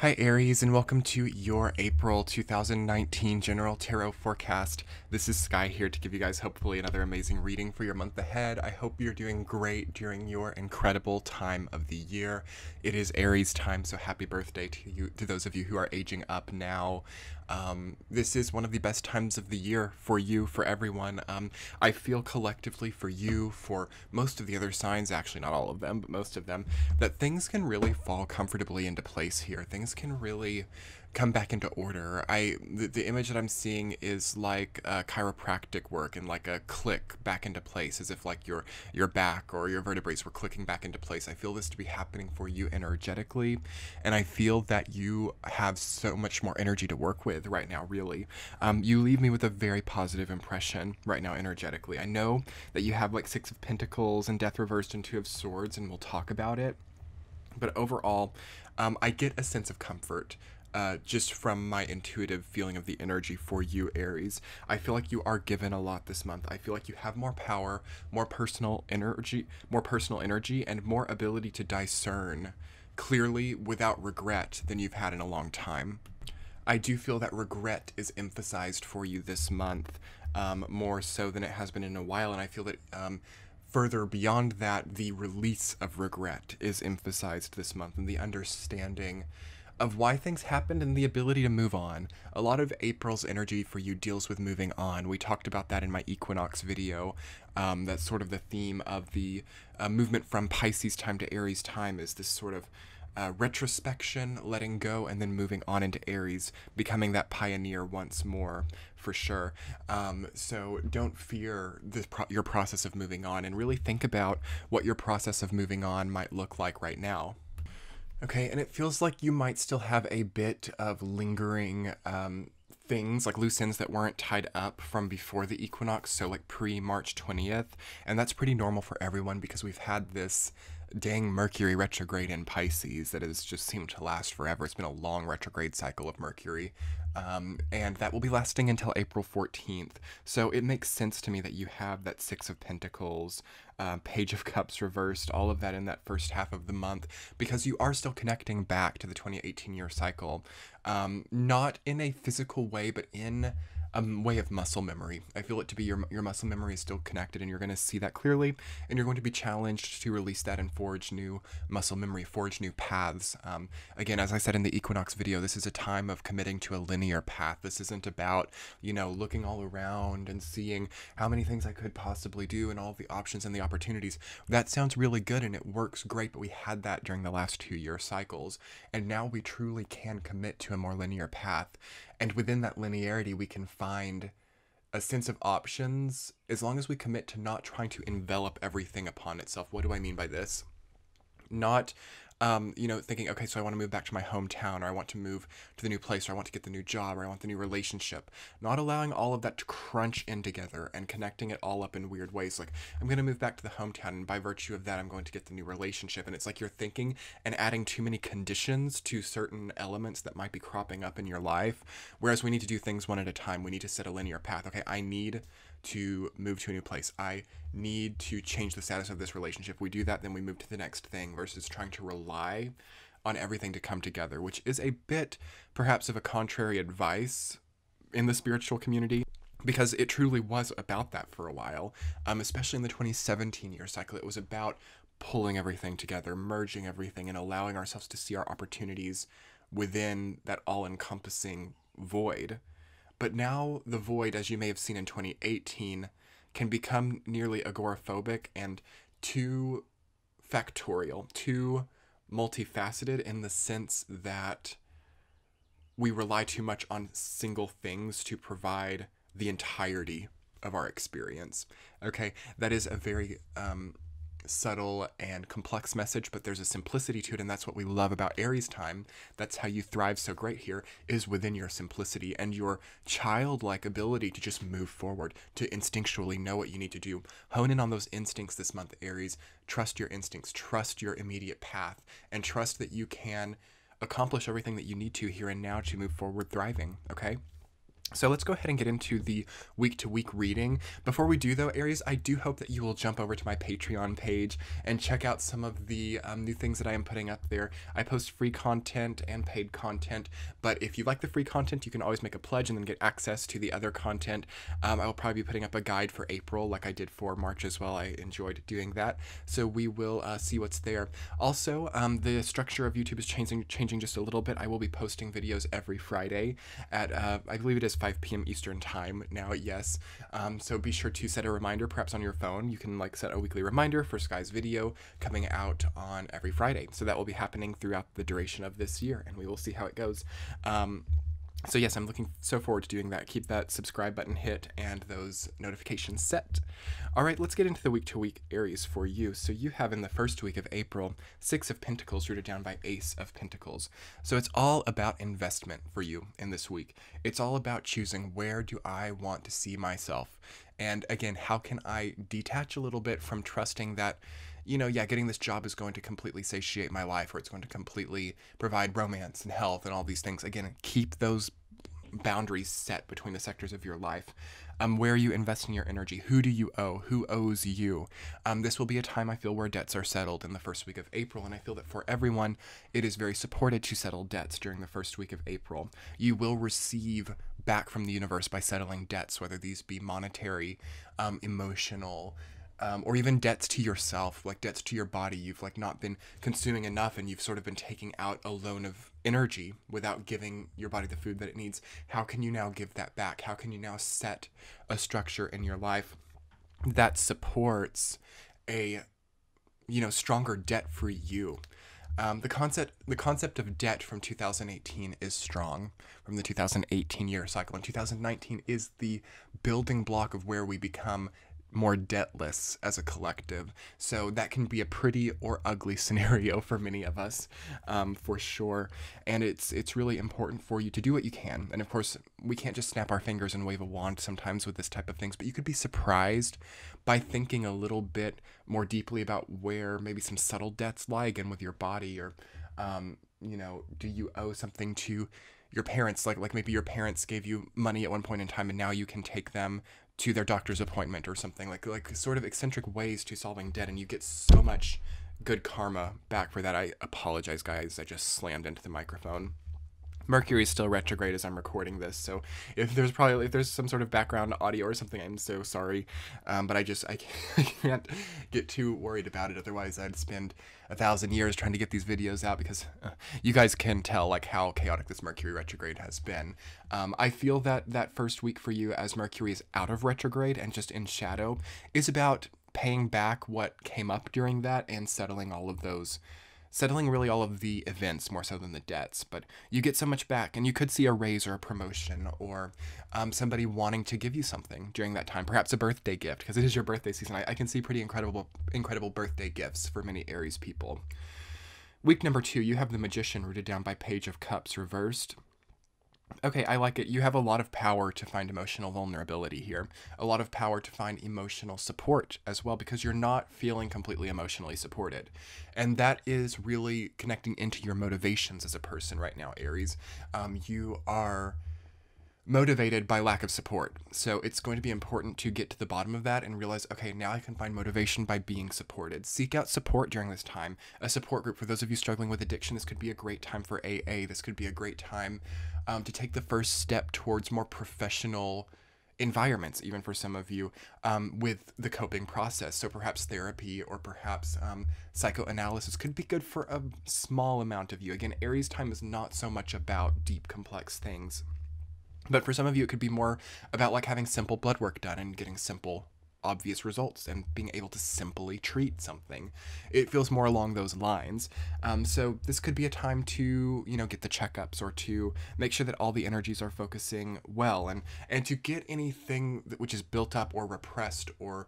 Hi Aries, and welcome to your April 2019 General Tarot Forecast. This is Sky here to give you guys hopefully another amazing reading for your month ahead. I hope you're doing great during your incredible time of the year. It is Aries time, so happy birthday to you, to those of you who are aging up now. This is one of the best times of the year for you, for everyone. I feel collectively for you, for most of the other signs, actually not all of them, but most of them, that things can really fall comfortably into place here. Things can really come back into order. The image that I'm seeing is like chiropractic work and like a click back into place, as if like your back or your vertebrae were clicking back into place. I feel this to be happening for you energetically, and I feel that you have so much more energy to work with right now, really. You leave me with a very positive impression right now energetically. I know that you have like Six of Pentacles and Death reversed and Two of Swords, and we'll talk about it. But overall, I get a sense of comfort just from my intuitive feeling of the energy for you, Aries. I feel like you are given a lot this month. I feel like you have more power, more personal energy, and more ability to discern clearly without regret than you've had in a long time. I do feel that regret is emphasized for you this month, more so than it has been in a while, and I feel that further beyond that, the release of regret is emphasized this month, and the understanding of why things happened and the ability to move on. A lot of April's energy for you deals with moving on. We talked about that in my equinox video. That's sort of the theme of the movement from Pisces time to Aries time, is this sort of retrospection, letting go, and then moving on into Aries, becoming that pioneer once more, for sure. So don't fear your process of moving on, and really think about what your process of moving on might look like right now. Okay, and it feels like you might still have a bit of lingering things, like loose ends that weren't tied up from before the equinox, so like pre-March 20th, and that's pretty normal for everyone because we've had this dang Mercury retrograde in Pisces that has just seemed to last forever. It's been a long retrograde cycle of Mercury, and that will be lasting until April 14th. So it makes sense to me that you have that Six of Pentacles, Page of Cups reversed, all of that in that first half of the month, because you are still connecting back to the 2018 year cycle, not in a physical way, but in a way of muscle memory. I feel it to be your muscle memory is still connected, and you're going to see that clearly, and you're going to be challenged to release that and forge new muscle memory, forge new paths. Again, as I said in the equinox video, this is a time of committing to a linear path. This isn't about, looking all around and seeing how many things I could possibly do and all the options and the opportunities. That sounds really good and it works great, but we had that during the last 2-year cycles, and now we truly can commit to a more linear path. And within that linearity, we can find a sense of options as long as we commit to not trying to envelop everything upon itself. What do I mean by this? Not, thinking, okay, so I want to move back to my hometown, or I want to move to the new place, or I want to get the new job, or I want the new relationship. Not allowing all of that to crunch in together and connecting it all up in weird ways. Like, I'm going to move back to the hometown, and by virtue of that, I'm going to get the new relationship. And it's like you're thinking and adding too many conditions to certain elements that might be cropping up in your life. Whereas we need to do things one at a time. We need to set a linear path. Okay, I need to move to a new place. I need to change the status of this relationship. If we do that, then we move to the next thing, versus trying to rely on everything to come together, which is a bit perhaps of a contrary advice in the spiritual community, because it truly was about that for a while, especially in the 2017 year cycle. It was about pulling everything together, merging everything, and allowing ourselves to see our opportunities within that all-encompassing void. But now the void, as you may have seen in 2018, can become nearly agoraphobic and too factorial, too multifaceted, in the sense that we rely too much on single things to provide the entirety of our experience. Okay, that is a very subtle and complex message, but there's a simplicity to it, and that's what we love about Aries time. That's how you thrive so great here, is within your simplicity and your childlike ability to just move forward, to instinctually know what you need to do. Hone in on those instincts this month, Aries. Trust your instincts, trust your immediate path, and trust that you can accomplish everything that you need to here and now to move forward thriving, okay? So let's go ahead and get into the week-to-week reading. Before we do though, Aries, I do hope that you will jump over to my Patreon page and check out some of the new things that I am putting up there. I post free content and paid content, but if you like the free content, you can always make a pledge and then get access to the other content. I will probably be putting up a guide for April like I did for March as well. I enjoyed doing that. So we will see what's there. Also, the structure of YouTube is changing just a little bit. I will be posting videos every Friday at, I believe it is 5 p.m. Eastern time now, yes. So be sure to set a reminder, perhaps on your phone. You can like set a weekly reminder for Sky's video coming out on every Friday. So that will be happening throughout the duration of this year, and we will see how it goes. So yes, I'm looking so forward to doing that. Keep that subscribe button hit and those notifications set. All right, let's get into the week-to-week Aries for you. So you have in the first week of April, 6 of Pentacles rooted down by Ace of Pentacles. So it's all about investment for you in this week. It's all about choosing, where do I want to see myself? And again, how can I detach a little bit from trusting that, you know, yeah, getting this job is going to completely satiate my life, or it's going to completely provide romance and health and all these things. Again, keep those boundaries set between the sectors of your life. Where are you investing your energy? Who do you owe? Who owes you? This will be a time, I feel, where debts are settled in the first week of April, and I feel that for everyone, it is very supported to settle debts during the first week of April. You will receive back from the universe by settling debts, whether these be monetary, emotional, or even debts to yourself, like debts to your body. You've like not been consuming enough, and you've sort of been taking out a loan of energy without giving your body the food that it needs. How can you now give that back? How can you now set a structure in your life that supports a, you know, stronger debt-free you? The concept of debt from 2018 is strong, from the 2018 year cycle, and 2019 is the building block of where we become more debtless as a collective. So that can be a pretty or ugly scenario for many of us, for sure. And it's really important for you to do what you can. And of course, we can't just snap our fingers and wave a wand sometimes with this type of things, but you could be surprised by thinking a little bit more deeply about where maybe some subtle debts lie, again, with your body, or, you know, do you owe something to your parents? Like maybe your parents gave you money at one point in time, and now you can take them to their doctor's appointment or something, like sort of eccentric ways to solving debt, and you get so much good karma back for that. I apologize, guys, I just slammed into the microphone. Mercury is still retrograde as I'm recording this, so if there's some sort of background audio or something, I'm so sorry. But I can't get too worried about it. Otherwise, I'd spend 1,000 years trying to get these videos out, because you guys can tell like how chaotic this Mercury retrograde has been. I feel that first week for you, as Mercury is out of retrograde and just in shadow, is about paying back what came up during that and settling really all of the events more so than the debts. But you get so much back, and you could see a raise or a promotion, or somebody wanting to give you something during that time, perhaps a birthday gift, because it is your birthday season. I can see pretty incredible birthday gifts for many Aries people. Week number 2, you have the Magician rooted down by Page of Cups reversed. Okay, I like it. You have a lot of power to find emotional vulnerability here. A lot of power to find emotional support as well, because you're not feeling completely emotionally supported. And that is really connecting into your motivations as a person right now, Aries. You are motivated by lack of support. So it's going to be important to get to the bottom of that and realize, okay, now I can find motivation by being supported. Seek out support during this time. A support group. For those of you struggling with addiction, this could be a great time for AA. This could be a great time to take the first step towards more professional environments, even for some of you, with the coping process. So perhaps therapy, or perhaps psychoanalysis could be good for a small amount of you. Again, Aries time is not so much about deep, complex things. But for some of you, it could be more about like having simple blood work done and getting simple, obvious results, and being able to simply treat something. It feels more along those lines. So this could be a time to, you know, get the checkups, or to make sure that all the energies are focusing well, and to get anything which is built up or repressed, or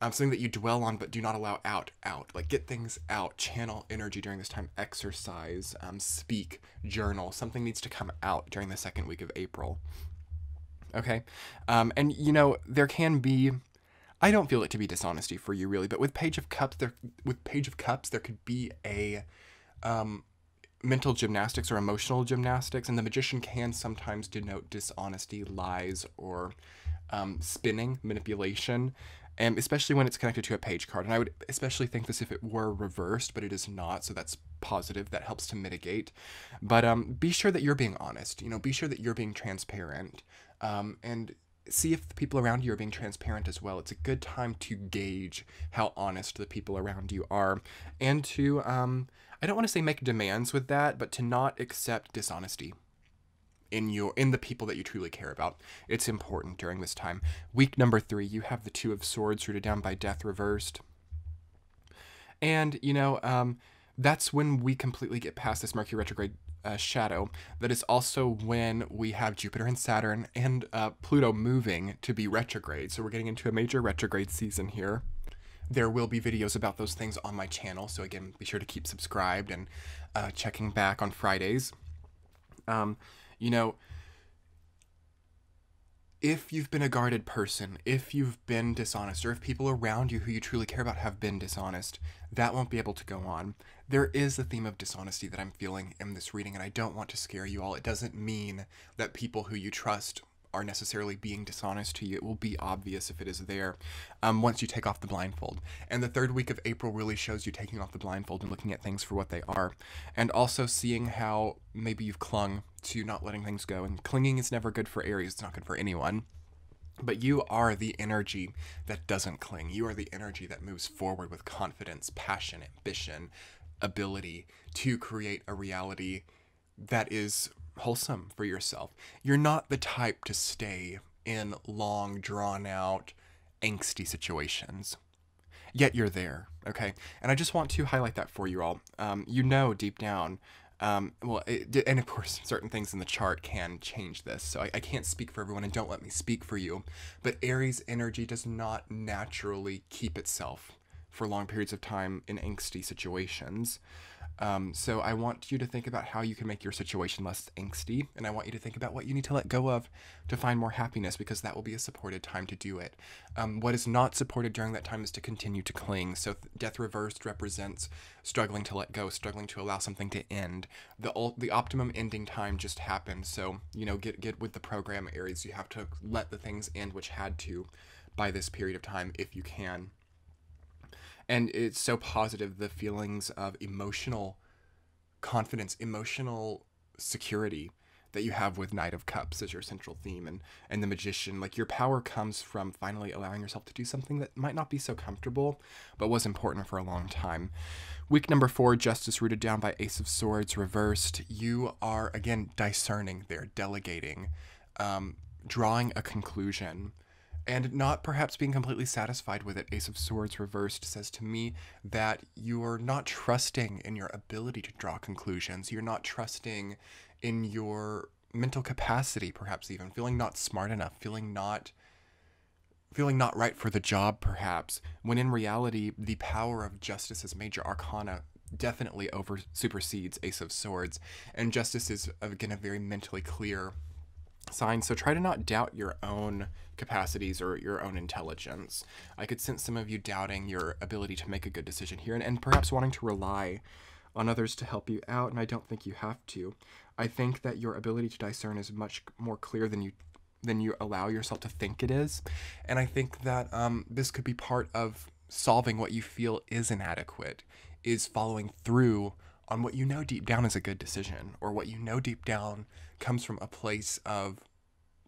something that you dwell on but do not allow out. Like, get things out, channel energy during this time, exercise, speak, journal. Something needs to come out during the second week of April. Okay? And, you know, there can be, I don't feel it to be dishonesty for you, really, but with Page of Cups, there could be a, mental gymnastics or emotional gymnastics, and the Magician can sometimes denote dishonesty, lies, or spinning, manipulation, and especially when it's connected to a page card. And I would especially think this if it were reversed, but it is not, so that's positive. That helps to mitigate. But be sure that you're being honest. Be sure that you're being transparent, and see if the people around you are being transparent as well. It's a good time to gauge how honest the people around you are, and to I don't want to say make demands with that, but to not accept dishonesty in the people that you truly care about. It's important during this time. Week number 3, you have the Two of Swords rooted down by Death reversed. And, that's when we completely get past this Mercury retrograde shadow. That is also when we have Jupiter and Saturn and Pluto moving to be retrograde. So we're getting into a major retrograde season here. There will be videos about those things on my channel. So again, be sure to keep subscribed and checking back on Fridays. If you've been a guarded person, if you've been dishonest, or if people around you who you truly care about have been dishonest, that won't be able to go on. There is a theme of dishonesty that I'm feeling in this reading, and I don't want to scare you all. It doesn't mean that people who you trust are necessarily being dishonest to you. It will be obvious if it is there once you take off the blindfold. And the 3rd week of April really shows you taking off the blindfold and looking at things for what they are. And also seeing how maybe you've clung to not letting things go. And clinging is never good for Aries. It's not good for anyone. But you are the energy that doesn't cling. You are the energy that moves forward with confidence, passion, ambition, ability to create a reality that is wholesome for yourself. You're not the type to stay in long, drawn out, angsty situations. Yet you're there, okay? And I just want to highlight that for you all. Deep down, and of course, certain things in the chart can change this, so I can't speak for everyone, and don't let me speak for you. But Aries energy does not naturally keep itself for long periods of time in angsty situations. So I want you to think about how you can make your situation less angsty, and I want you to think about what you need to let go of to find more happiness, because that will be a supported time to do it. What is not supported during that time is to continue to cling. So Death reversed represents struggling to let go, struggling to allow something to end. The optimum ending time just happened, so get with the program, Aries. You have to let the things end which had to by this period of time if you can. And it's so positive, the feelings of emotional confidence, emotional security that you have with Knight of Cups as your central theme, and the Magician. Like, your power comes from finally allowing yourself to do something that might not be so comfortable, but was important for a long time. Week number 4, Justice rooted down by Ace of Swords reversed. You are, again, discerning there, delegating, drawing a conclusion, and not perhaps being completely satisfied with it. Ace of Swords reversed says to me that you're not trusting in your ability to draw conclusions. You're not trusting in your mental capacity, perhaps even feeling not smart enough, feeling not right for the job, perhaps, when in reality, the power of Justice as major arcana definitely supersedes Ace of Swords. And Justice is, again, a very mentally clear sign, so try to not doubt your own capacities or your own intelligence. I could sense some of you doubting your ability to make a good decision here, and perhaps wanting to rely on others to help you out, and I don't think you have to. I think that your ability to discern is much more clear than you allow yourself to think it is, and I think that this could be part of solving what you feel is inadequate, is following through on what you know deep down is a good decision, or what you know deep down comes from a place of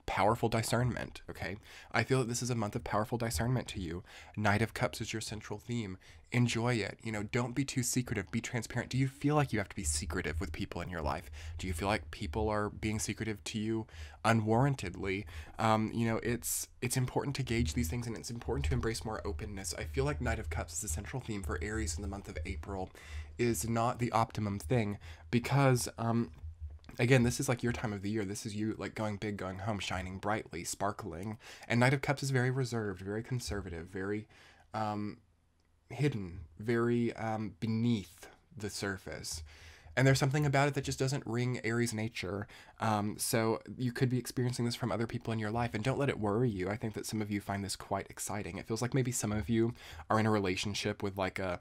powerful discernment, okay? I feel that this is a month of powerful discernment to you. Knight of Cups is your central theme. Enjoy it. Don't be too secretive. Be transparent. Do you feel like you have to be secretive with people in your life? Do you feel like people are being secretive to you unwarrantedly? It's important to gauge these things, and it's important to embrace more openness. I feel like Knight of Cups is the central theme for Aries in the month of April is not the optimum thing, because again, this is like your time of the year. This is you like going big, going home, shining brightly, sparkling. And Knight of Cups is very reserved, very conservative, very hidden, very beneath the surface. And there's something about it that just doesn't ring Aries nature. So you could be experiencing this from other people in your life, and don't let it worry you. I think that some of you find this quite exciting. It feels like maybe some of you are in a relationship with like a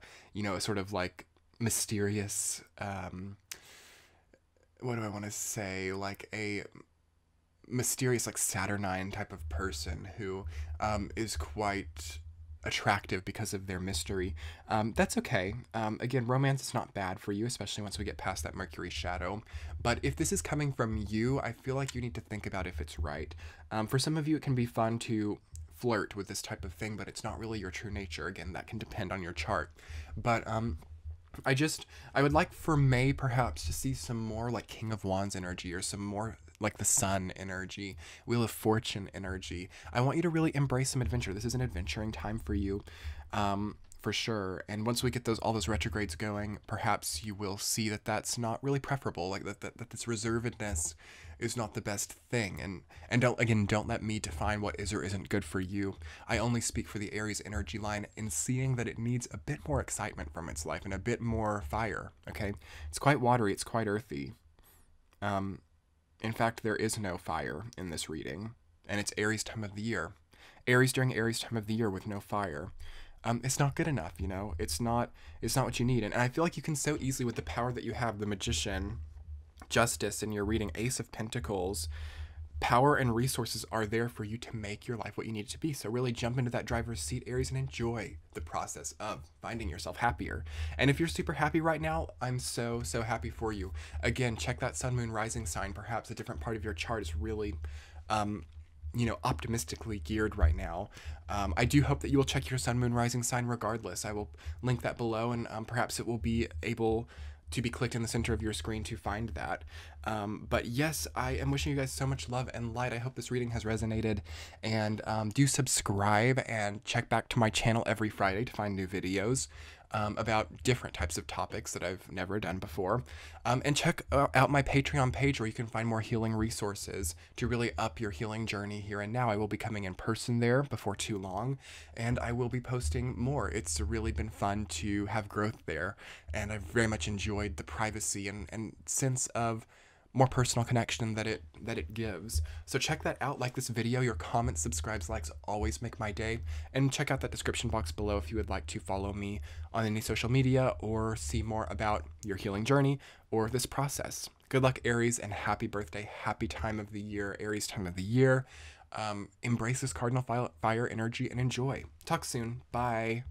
sort of like mysterious what do I want to say, like a mysterious, like Saturnine type of person who is quite attractive because of their mystery. That's okay. Again, romance is not bad for you, especially once we get past that Mercury shadow. But if this is coming from you, I feel like you need to think about if it's right. For some of you, it can be fun to flirt with this type of thing, but it's not really your true nature. Again, that can depend on your chart. But I would like for May perhaps to see some more like King of Wands energy, or some more like the Sun energy, Wheel of Fortune energy. I want you to really embrace some adventure. This is an adventuring time for you, for sure. And once we get all those retrogrades going, perhaps you will see that that's not really preferable. Like that this reservedness is not the best thing. And don't let me define what is or isn't good for you. I only speak for the Aries energy line in seeing that it needs a bit more excitement from its life and a bit more fire. Okay, it's quite watery. It's quite earthy. In fact, there is no fire in this reading, and it's Aries time of the year. Aries during Aries time of the year with no fire. It's not good enough, you know. It's not what you need. And I feel like you can so easily, with the power that you have, the Magician, Justice, and you're reading Ace of Pentacles, power and resources are there for you to make your life what you need it to be. So really jump into that driver's seat, Aries, and enjoy the process of finding yourself happier. And if you're super happy right now, I'm so happy for you. Again, check that Sun, Moon, Rising sign. Perhaps a different part of your chart is really optimistically geared right now. I do hope that you will check your Sun, Moon, Rising sign regardless. I will link that below, and perhaps it will be able to be clicked in the center of your screen to find that. But yes, I am wishing you guys so much love and light. I hope this reading has resonated, and do subscribe and check back to my channel every Friday to find new videos about different types of topics that I've never done before. And check out my Patreon page, where you can find more healing resources to really up your healing journey here and now. I will be coming in person there before too long, and I will be posting more. It's really been fun to have growth there, and I've very much enjoyed the privacy and sense of more personal connection that it gives. So check that out. Like this video. Your comments, subscribes, likes always make my day. And check out that description box below if you would like to follow me on any social media or see more about your healing journey or this process. Good luck, Aries, and happy birthday. Happy time of the year, Aries time of the year. Embrace this cardinal fire energy and enjoy. Talk soon. Bye.